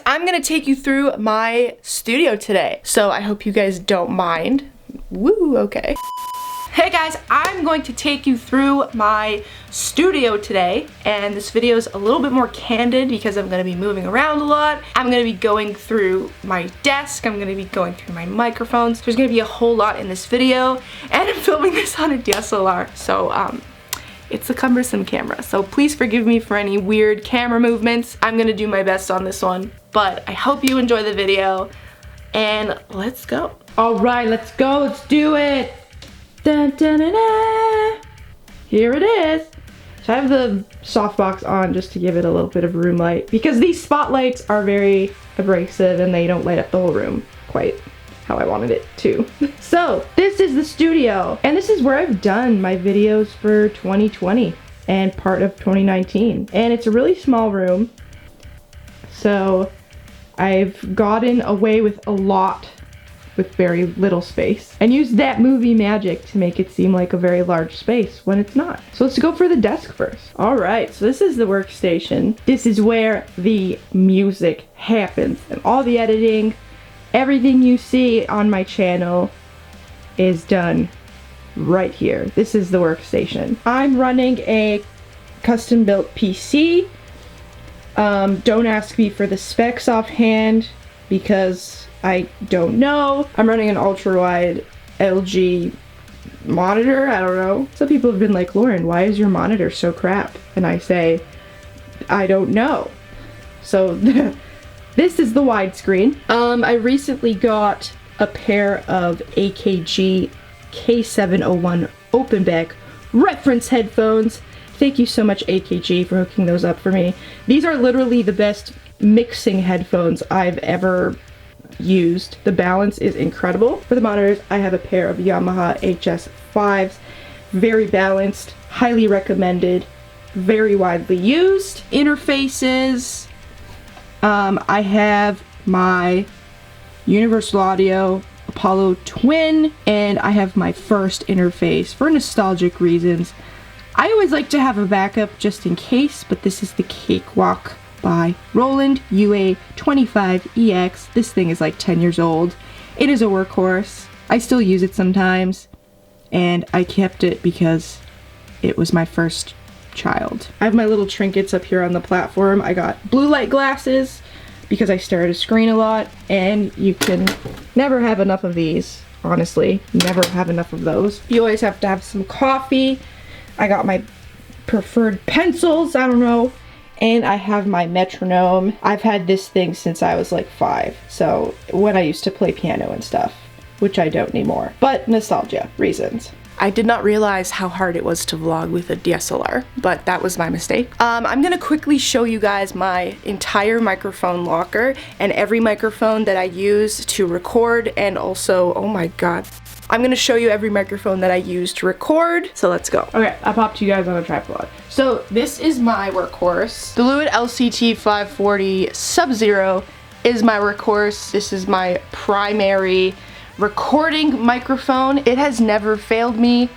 I'm gonna take you through my studio today, so I hope you guys don't mind. Woo, okay. Hey guys, I'm going to take you through my studio today, and this video is a little bit more candid because I'm going to be moving around a lot. I'm going to be going through my desk, I'm going to be going through my microphones. There's going to be a whole lot in this video, and I'm filming this on a DSLR, so it's a cumbersome camera, so please forgive me for any weird camera movements. I'm going to do my best on this one, but I hope you enjoy the video, and let's go. Alright, let's go, let's do it! Dun, dun, dun, dun. Here it is. So I have the softbox on just to give it a little bit of room light because these spotlights are very abrasive and they don't light up the whole room quite how I wanted it to. So this is the studio, and this is where I've done my videos for 2020 and part of 2019. And it's a really small room, so I've gotten away with a lot with very little space and used that movie magic to make it seem like a very large space when it's not. So let's go for the desk first. All right, so this is the workstation. This is where the music happens and all the editing. Everything you see on my channel is done right here. This is the workstation. I'm running a custom built PC. Don't ask me for the specs offhand because I don't know. I'm running an ultra-wide LG monitor, I don't know. Some people have been like, Lauren, why is your monitor so crap? And I say, I don't know. So this is the widescreen. I recently got a pair of AKG K701 open back reference headphones. Thank you so much, AKG, for hooking those up for me. These are literally the best mixing headphones I've ever used. The balance is incredible. For the monitors, I have a pair of Yamaha HS5s. Very balanced, highly recommended, very widely used. Interfaces, I have my Universal Audio Apollo Twin, and I have my first interface for nostalgic reasons. I always like to have a backup just in case, but this is the Cakewalk by Roland UA25EX. This thing is like 10 years old. It is a workhorse. I still use it sometimes, and I kept it because it was my first child. I have my little trinkets up here on the platform. I got blue light glasses because I stare at a screen a lot, and you can never have enough of these, honestly. Never have enough of those. You always have to have some coffee. I got my preferred pencils, I don't know. And I have my metronome. I've had this thing since I was like 5. So when I used to play piano and stuff, which I don't anymore. But nostalgia reasons. I did not realize how hard it was to vlog with a DSLR, but that was my mistake. I'm gonna quickly show you guys my entire microphone locker and every microphone that I use to record, and also, oh my god, I'm gonna show you every microphone that I use to record, so let's go. Okay, I popped you guys on a tripod. So this is my workhorse. The Lewitt LCT 540 Sub-Zero is my workhorse. This is my primary recording microphone. It has never failed me,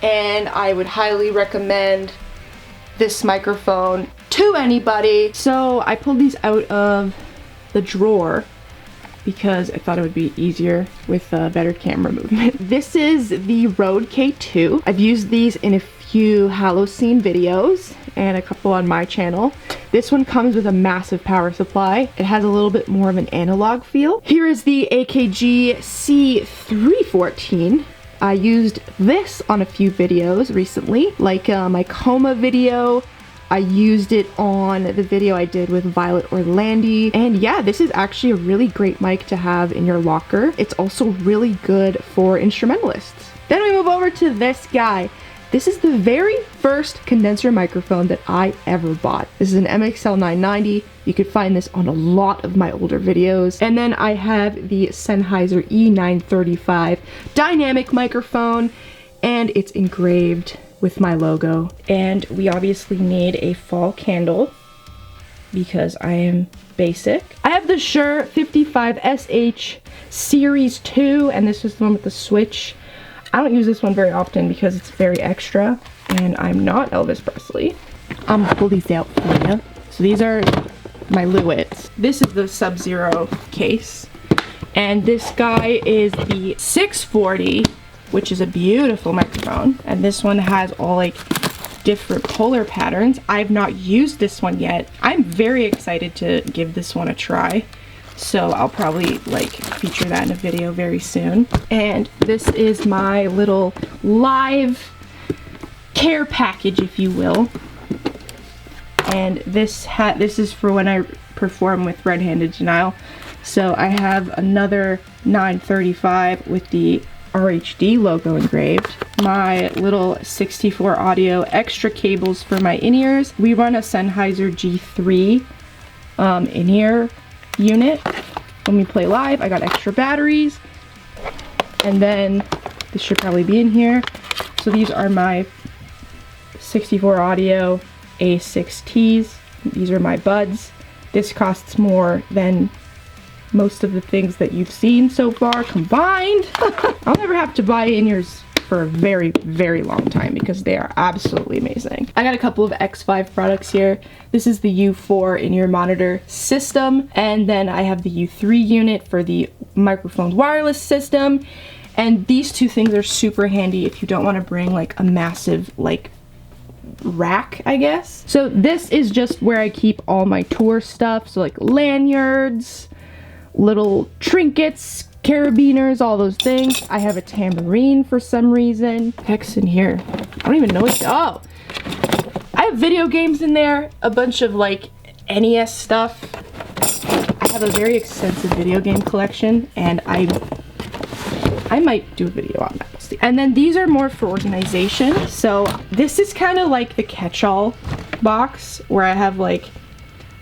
and I would highly recommend this microphone to anybody. So I pulled these out of the drawer because I thought it would be easier with better camera movement. This is the Rode K2. I've used these in a few Halissee videos and a couple on my channel. This one comes with a massive power supply. It has a little bit more of an analog feel. Here is the AKG C314. I used this on a few videos recently, like my coma video. I used it on the video I did with Violet Orlandi. And yeah, this is actually a really great mic to have in your locker. It's also really good for instrumentalists. Then we move over to this guy. This is the very first condenser microphone that I ever bought. This is an MXL 990. You could find this on a lot of my older videos. And then I have the Sennheiser E935 dynamic microphone, and it's engraved with my logo. And we obviously need a fall candle because I am basic. I have the Shure 55SH Series 2, and this is the one with the switch. I don't use this one very often because it's very extra, and I'm not Elvis Presley. I'm gonna pull these out for you. So these are my Lewits. This is the Sub-Zero case. And this guy is the 640, which is a beautiful microphone. And this one has all like different polar patterns. I've not used this one yet. I'm very excited to give this one a try. So I'll probably like feature that in a video very soon. And this is my little live care package, if you will. And this is for when I perform with Red-Handed Denial. So I have another 935 with the RHD logo engraved. My little 64 audio extra cables for my in-ears. We run a Sennheiser G3 in-ear unit when we play live. I got extra batteries. And then this should probably be in here. So these are my 64 audio A6Ts. These are my buds. This costs more than most of the things that you've seen so far combined. I'll never have to buy in-ears for a very, very long time because they are absolutely amazing. I got a couple of X5 products here. This is the U4 in-ear monitor system, and then I have the U3 unit for the microphone wireless system. And these two things are super handy if you don't want to bring like a massive like rack, I guess. So this is just where I keep all my tour stuff. So like lanyards, little trinkets, carabiners, all those things. I have a tambourine for some reason. Heck's in here. I don't even know what. Oh, I have video games in there, a bunch of like NES stuff. I have a very extensive video game collection, and I might do a video on that. And then these are more for organization. So this is kind of like the catch-all box where I have like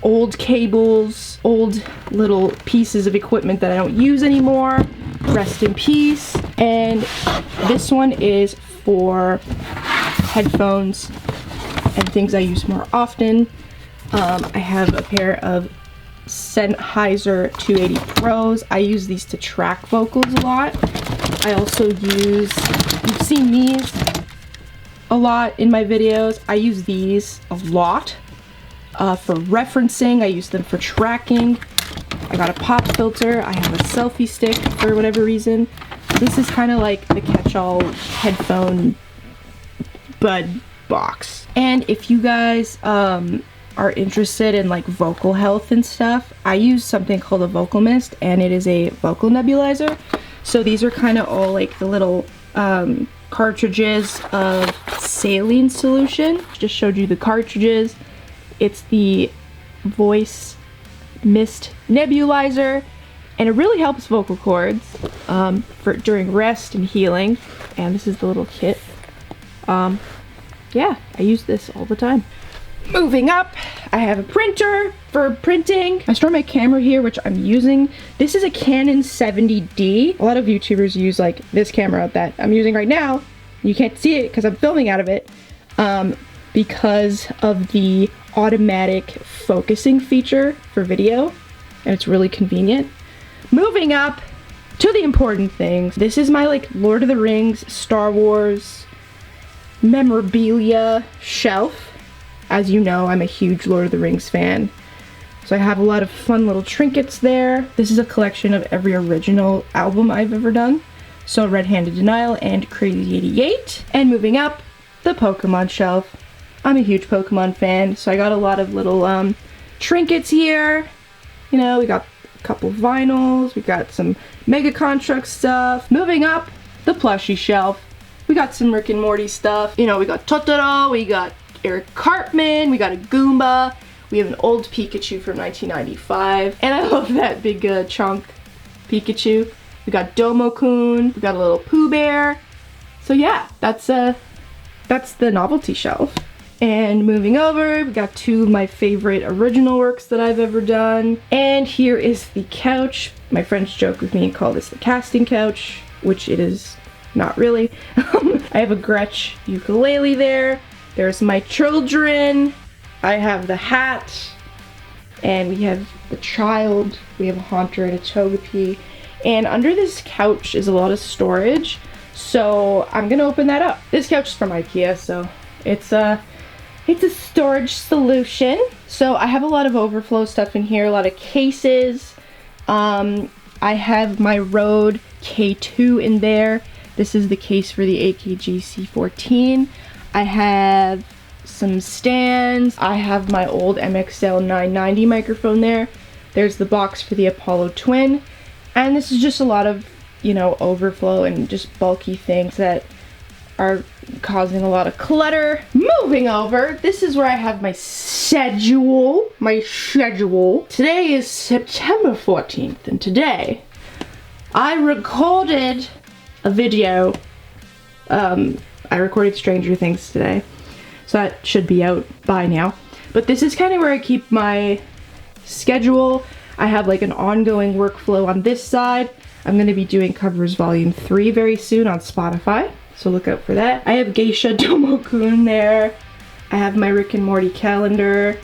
old cables, old little pieces of equipment that I don't use anymore. Rest in peace. And this one is for headphones and things I use more often. I have a pair of Sennheiser 280 Pros. I use these to track vocals a lot. I also use, you've seen these a lot in my videos. I use these a lot for referencing. I use them for tracking. I got a pop filter. I have a selfie stick for whatever reason. This is kind of like the catch-all headphone bud box. And if you guys are interested in like vocal health and stuff, I use something called a Vocal Mist, and it is a vocal nebulizer. So these are kind of all like the little cartridges of saline solution. Just showed you the cartridges. It's the voice mist nebulizer, and it really helps vocal cords during rest and healing. And this is the little kit. Yeah, I use this all the time. Moving up, I have a printer for printing. I store my camera here, which I'm using. This is a Canon 70D. A lot of YouTubers use like this camera that I'm using right now. You can't see it because I'm filming out of it because of the automatic focusing feature for video, and it's really convenient. Moving up to the important things. This is my like Lord of the Rings, Star Wars memorabilia shelf. As you know, I'm a huge Lord of the Rings fan, so I have a lot of fun little trinkets there. This is a collection of every original album I've ever done. So Red-Handed Denial and Crazy 88. And moving up, the Pokemon shelf. I'm a huge Pokemon fan, so I got a lot of little trinkets here. You know, we got a couple vinyls, we got some Mega Construct stuff. Moving up, the plushie shelf. We got some Rick and Morty stuff. You know, we got Totoro, we got Eric Cartman, we got a Goomba, we have an old Pikachu from 1995, and I love that big chunk Pikachu. We got Domo-kun, we got a little Pooh Bear. So yeah, that's the novelty shelf. And moving over, we got two of my favorite original works that I've ever done. And here is the couch. My friends joke with me and call this the casting couch, which it is not really. I have a Gretsch ukulele there. There's my children. I have the hat. And we have the child. We have a Haunter and a Togepi. And under this couch is a lot of storage. So I'm gonna open that up. This couch is from IKEA, so it's It's a storage solution. So I have a lot of overflow stuff in here, a lot of cases. I have my Rode K2 in there. This is the case for the AKG C14. I have some stands. I have my old MXL 990 microphone there. There's the box for the Apollo Twin. And this is just a lot of, you know, overflow and just bulky things that are causing a lot of clutter. Moving over, this is where I have my schedule. Today is September 14th, and today I recorded a video. I recorded Stranger Things today, so that should be out by now. But this is kind of where I keep my schedule. I have like an ongoing workflow on this side. I'm going to be doing Covers Volume 3 very soon on Spotify, so look out for that. I have Geisha Domo-kun there. I have my Rick and Morty calendar.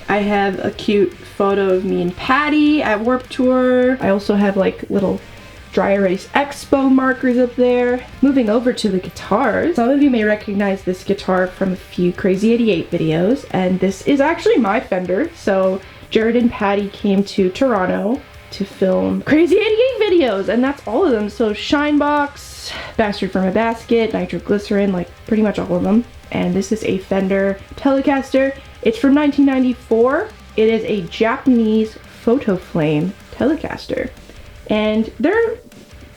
I have a cute photo of me and Patty at Warped Tour. I also have like little Dry Erase Expo markers up there. Moving over to the guitars. Some of you may recognize this guitar from a few Crazy 88 videos, and this is actually my Fender. So Jared and Patty came to Toronto to film Crazy 88 videos, and that's all of them. So Shinebox, Bastard from a Basket, Nitroglycerin, like pretty much all of them. And this is a Fender Telecaster. It's from 1994. It is a Japanese photo flame Telecaster. And they're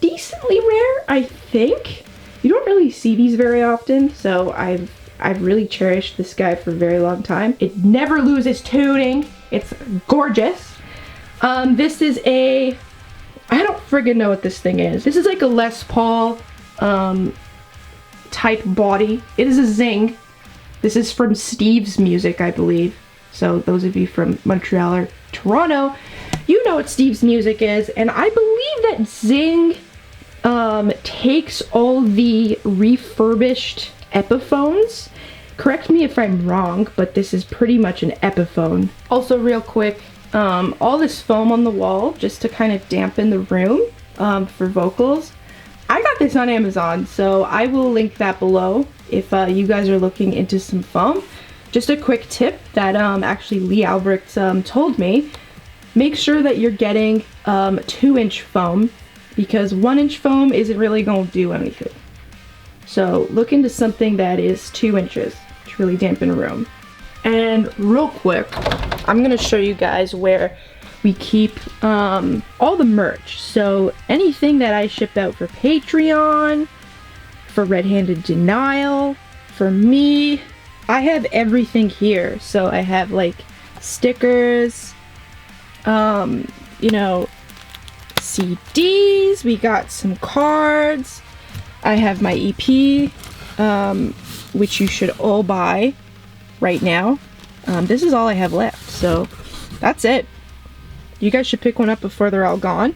decently rare, I think. You don't really see these very often, so I've really cherished this guy for a very long time. It never loses tuning. It's gorgeous. This is a, I don't friggin' know what this thing is. This is like a Les Paul type body. It is a Zing. This is from Steve's Music, I believe. So those of you from Montreal or Toronto, you know what Steve's Music is. And I believe that Zing takes all the refurbished Epiphones. Correct me if I'm wrong, but this is pretty much an Epiphone. Also real quick, all this foam on the wall just to kind of dampen the room for vocals. I got this on Amazon, so I will link that below if you guys are looking into some foam. Just a quick tip that actually Lee Albrecht told me. Make sure that you're getting 2-inch foam, because 1-inch foam isn't really going to do anything. So look into something that is 2 inches to really dampen a room. And real quick, I'm going to show you guys where we keep all the merch. So anything that I ship out for Patreon, for Red Handed Denial, for me, I have everything here. So I have like stickers, you know, CDs, we got some cards. I have my EP, which you should all buy right now. This is all I have left, so that's it. You guys should pick one up before they're all gone.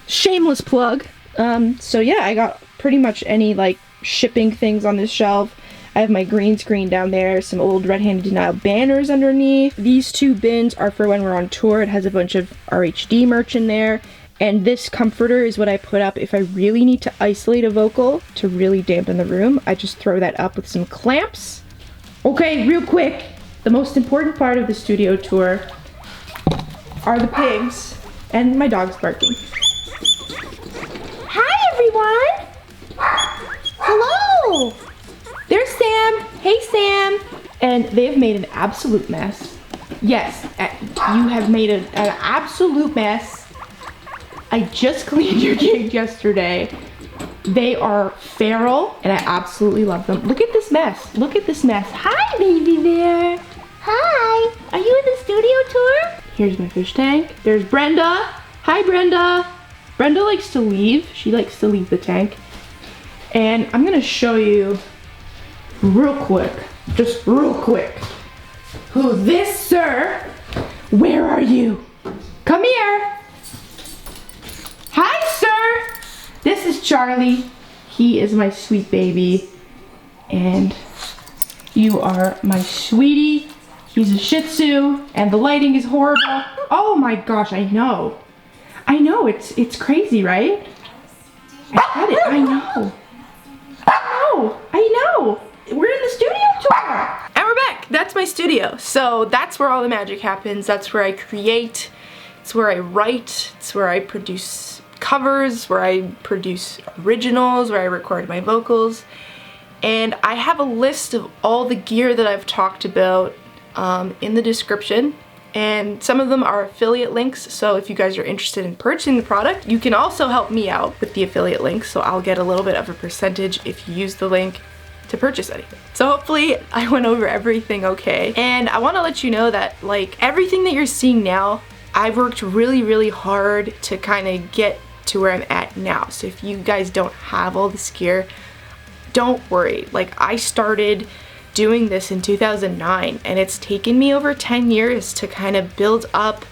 Shameless plug. So yeah, I got pretty much any like shipping things on this shelf. I have my green screen down there, some old Red Handed Denial banners underneath. These 2 bins are for when we're on tour. It has a bunch of RHD merch in there. And this comforter is what I put up if I really need to isolate a vocal to really dampen the room. I just throw that up with some clamps. Okay, real quick, the most important part of the studio tour are the pigs and my dog's barking. Hi everyone! Hello! There's Sam. Hey Sam! And they've made an absolute mess. Yes, you have made an absolute mess. I just cleaned your cage yesterday. They are feral, and I absolutely love them. Look at this mess. Look at this mess. Hi, baby bear. Hi. Are you in the studio tour? Here's my fish tank. There's Brenda. Hi, Brenda. Brenda likes to leave. She likes to leave the tank. And I'm going to show you real quick, just real quick, who this sir, where are you? Come here. Hi, sir! This is Charlie. He is my sweet baby. And you are my sweetie. He's a Shih Tzu, and the lighting is horrible. Oh my gosh, I know. I know, it's crazy, right? I get it, I know. I know. We're in the studio tour. my studio. So that's where all the magic happens. That's where I create. It's where I write. It's where I produce covers, where I produce originals, where I record my vocals. And I have a list of all the gear that I've talked about in the description. And some of them are affiliate links, so if you guys are interested in purchasing the product, you can also help me out with the affiliate links, so I'll get a little bit of a percentage if you use the link to purchase anything. So hopefully I went over everything okay. And I want to let you know that like everything that you're seeing now, I've worked really, really hard to kind of get to where I'm at now. So if you guys don't have all this gear, don't worry. Like I started doing this in 2009 and it's taken me over 10 years to kind of build up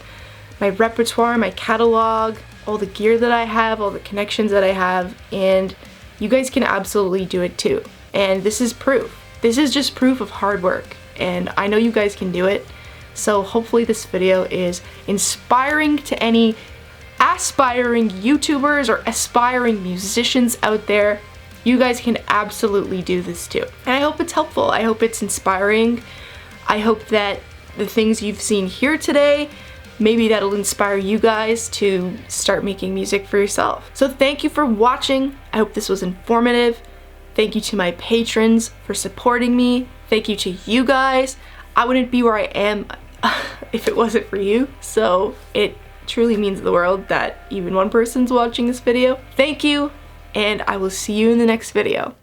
my repertoire, my catalog, all the gear that I have, all the connections that I have, and you guys can absolutely do it too. And this is proof. This is just proof of hard work, and I know you guys can do it. So hopefully this video is inspiring to any aspiring YouTubers or aspiring musicians out there. You guys can absolutely do this too. And I hope it's helpful. I hope it's inspiring. I hope that the things you've seen here today, maybe that'll inspire you guys to start making music for yourself. So thank you for watching. I hope this was informative. Thank you to my patrons for supporting me. Thank you to you guys. I wouldn't be where I am if it wasn't for you. So it truly means the world that even one person's watching this video. Thank you. And I will see you in the next video.